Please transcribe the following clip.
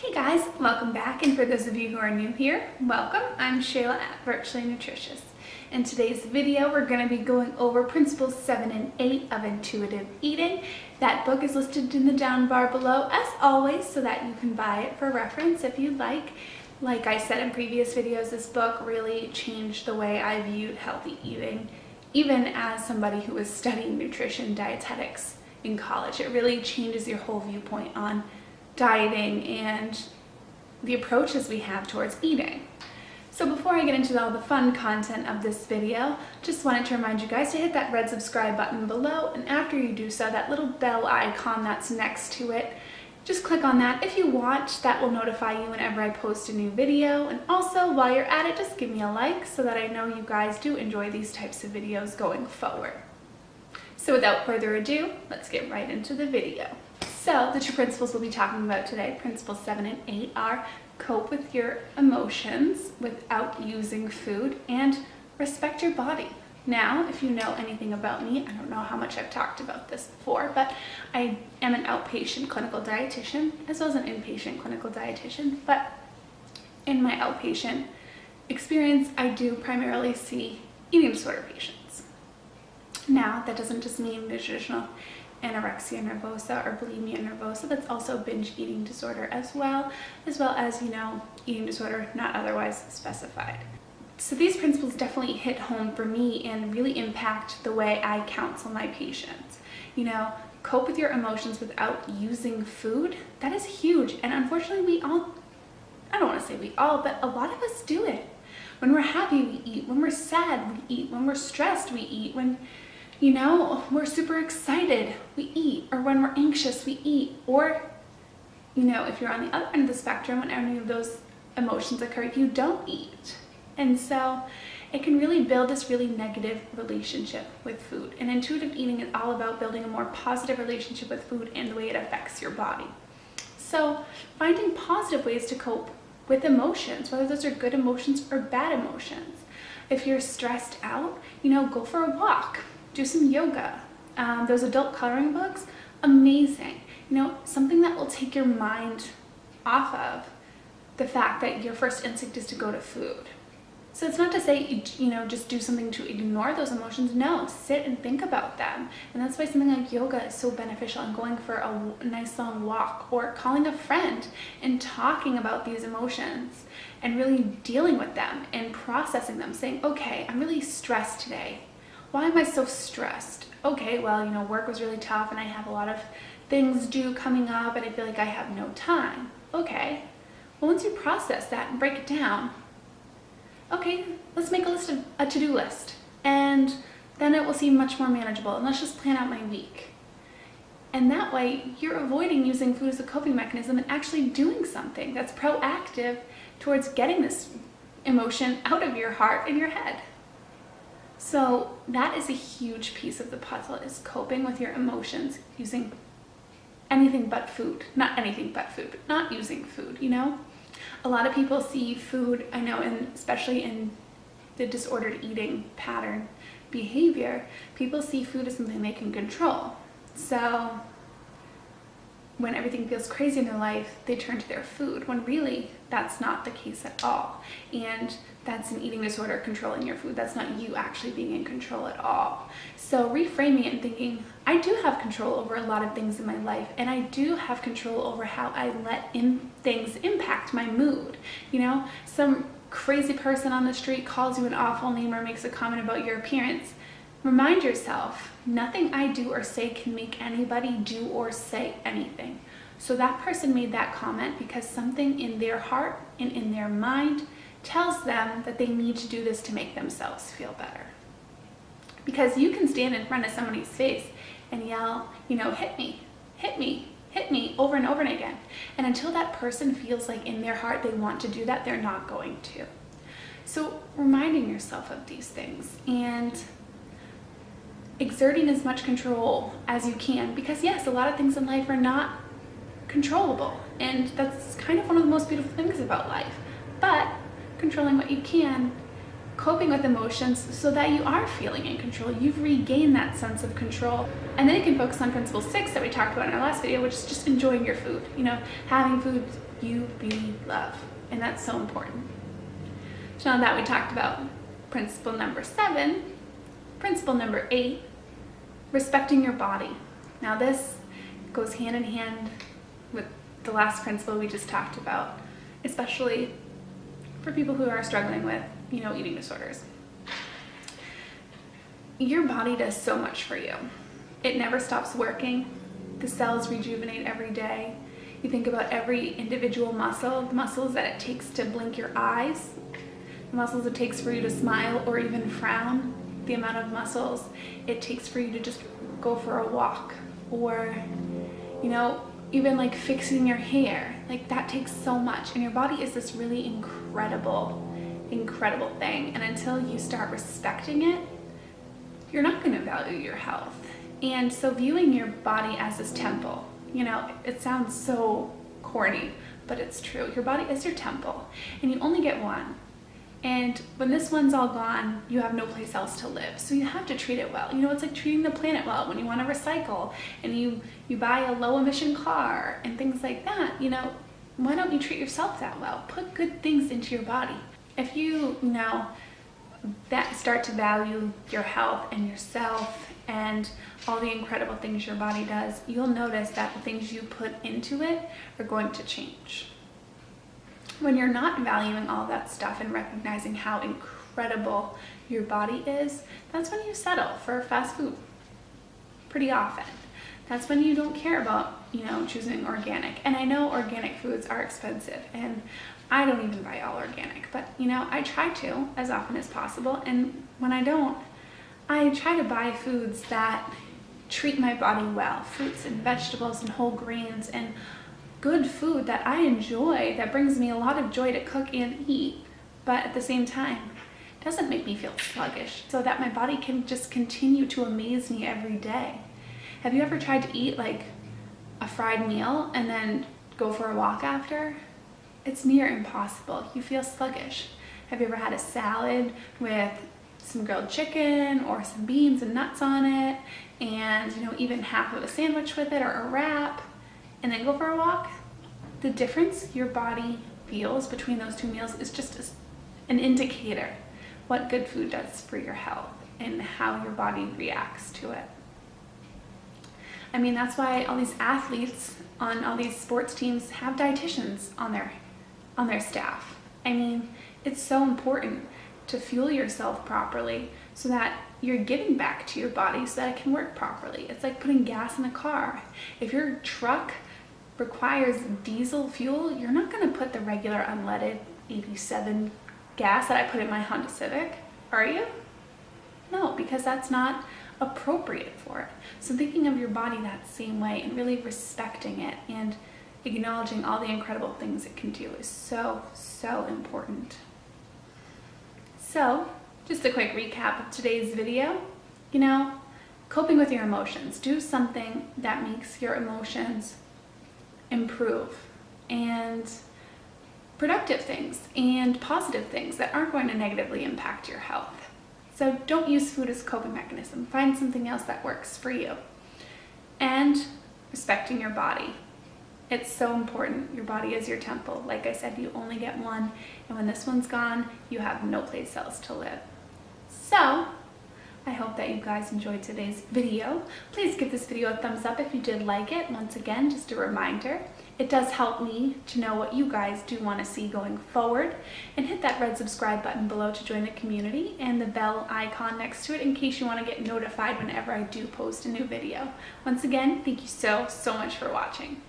Hey guys, welcome back, and for those of you who are new here, welcome. I'm Shayla at Virtually Nutritious. In today's video, we're going to be going over Principles 7 and 8 of Intuitive Eating. That book is listed in the down bar below, as always, so that you can buy it for reference if you'd like. Like I said in previous videos, this book really changed the way I viewed healthy eating, even as somebody who was studying nutrition dietetics in college. It really changes your whole viewpoint on dieting and the approaches we have towards eating. So before I get into all the fun content of this video, just wanted to remind you guys to hit that red subscribe button below, and after you do so, that little bell icon that's next to it, just click on that if you want. That will notify you whenever I post a new video. And also, while you're at it, just give me a like so that I know you guys do enjoy these types of videos going forward. So without further ado, let's get right into the video. So the two principles we'll be talking about today, Principles 7 and 8, are cope with your emotions without using food and respect your body. Now, if you know anything about me, I don't know how much I've talked about this before, but I am an outpatient clinical dietitian as well as an inpatient clinical dietitian. But in my outpatient experience, I do primarily see eating disorder patients. Now, that doesn't just mean the traditional anorexia nervosa or bulimia nervosa. That's also binge eating disorder as well as, eating disorder not otherwise specified. So these principles definitely hit home for me and really impact the way I counsel my patients. Cope with your emotions without using food. That is huge. And unfortunately, I don't want to say we all, but a lot of us do it. When we're happy, we eat. When we're sad, we eat. When we're stressed, we eat. When we're super excited, we eat. Or when we're anxious, we eat. Or, if you're on the other end of the spectrum, when any of those emotions occur, you don't eat. And so it can really build this really negative relationship with food. And intuitive eating is all about building a more positive relationship with food and the way it affects your body. So finding positive ways to cope with emotions, whether those are good emotions or bad emotions. If you're stressed out, go for a walk. Do some yoga. Those adult coloring books, amazing. Something that will take your mind off of the fact that your first instinct is to go to food. So it's not to say, just do something to ignore those emotions. No, sit and think about them. And that's why something like yoga is so beneficial, and going for a nice long walk or calling a friend and talking about these emotions and really dealing with them and processing them, saying, okay, I'm really stressed today. Why am I so stressed? Okay, well, work was really tough and I have a lot of things due coming up and I feel like I have no time. Okay, well, once you process that and break it down, okay, let's make a to-do list, and then it will seem much more manageable, and let's just plan out my week. And that way, you're avoiding using food as a coping mechanism and actually doing something that's proactive towards getting this emotion out of your heart and your head. So that is a huge piece of the puzzle, is coping with your emotions using anything but food. Not anything but food, but not using food, A lot of people see food, I know, and especially in the disordered eating pattern behavior, people see food as something they can control. So when everything feels crazy in their life, they turn to their food, when really that's not the case at all. And that's an eating disorder controlling your food. That's not you actually being in control at all. So reframing it and thinking, I do have control over a lot of things in my life, and I do have control over how I let things impact my mood. Some crazy person on the street calls you an awful name or makes a comment about your appearance. Remind yourself, nothing I do or say can make anybody do or say anything. So that person made that comment because something in their heart and in their mind tells them that they need to do this to make themselves feel better. Because you can stand in front of somebody's face and yell, hit me, hit me, hit me, over and over and again. And until that person feels like in their heart they want to do that, they're not going to. So reminding yourself of these things and exerting as much control as you can, because yes, a lot of things in life are not controllable, and that's kind of one of the most beautiful things about life. But controlling what you can coping with emotions so that you are feeling in control. You've regained that sense of control. And then you can focus on principle 6 that we talked about in our last video, which is just enjoying your food. You know, having food you really love. And that's so important. So now that we talked about principle number 7, principle number 8, respecting your body. Now this goes hand in hand with the last principle we just talked about, especially for people who are struggling with, you know, eating disorders. Your body does so much for you. It never stops working. The cells rejuvenate every day. You think about every individual muscle, the muscles that it takes to blink your eyes, the muscles it takes for you to smile or even frown, the amount of muscles it takes for you to just go for a walk, or, you know, even like fixing your hair. Like that takes so much, and your body is this really incredible thing. And until you start respecting it, you're not going to value your health. And so viewing your body as this temple, you know, it sounds so corny, but it's true. Your body is your temple, and you only get one. And when this one's all gone, you have no place else to live. So you have to treat it well. You know, it's like treating the planet well. When you want to recycle and you buy a low emission car and things like that, you know, why don't you treat yourself that well? Put good things into your body. If you know, that start to value your health and yourself and all the incredible things your body does, you'll notice that the things you put into it are going to change. When you're not valuing all that stuff and recognizing how incredible your body is, that's when you settle for fast food pretty often. That's when you don't care about, you know, choosing organic. And I know organic foods are expensive, and I don't even buy all organic, but you know, I try to as often as possible. And when I don't, I try to buy foods that treat my body well, fruits and vegetables and whole grains and good food that I enjoy, that brings me a lot of joy to cook and eat, but at the same time doesn't make me feel sluggish, so that my body can just continue to amaze me every day. Have you ever tried to eat like a fried meal and then go for a walk after? It's near impossible. You feel sluggish. Have you ever had a salad with some grilled chicken or some beans and nuts on it, and you know, even half of a sandwich with it or a wrap, and then go for a walk? The difference your body feels between those two meals is just an indicator what good food does for your health and how your body reacts to it. I mean, that's why all these athletes on all these sports teams have dietitians on their staff. I mean, it's so important to fuel yourself properly so that you're giving back to your body so that it can work properly. It's like putting gas in a car. If your truck requires diesel fuel, you're not going to put the regular unleaded 87 gas that I put in my Honda Civic, are you? No, because that's not appropriate for it. So thinking of your body that same way and really respecting it and acknowledging all the incredible things it can do is so, so important. So, just a quick recap of today's video. You know, coping with your emotions. Do something that makes your emotions improve, and productive things and positive things that aren't going to negatively impact your health. So don't use food as a coping mechanism. Find something else that works for you. And respecting your body. It's so important. Your body is your temple. Like I said, you only get one, and when this one's gone, you have no place else to live. So, I hope that you guys enjoyed today's video. Please give this video a thumbs up if you did like it. Once again, just a reminder, it does help me to know what you guys do want to see going forward. And hit that red subscribe button below to join the community and the bell icon next to it in case you want to get notified whenever I do post a new video. Once again, thank you so much for watching.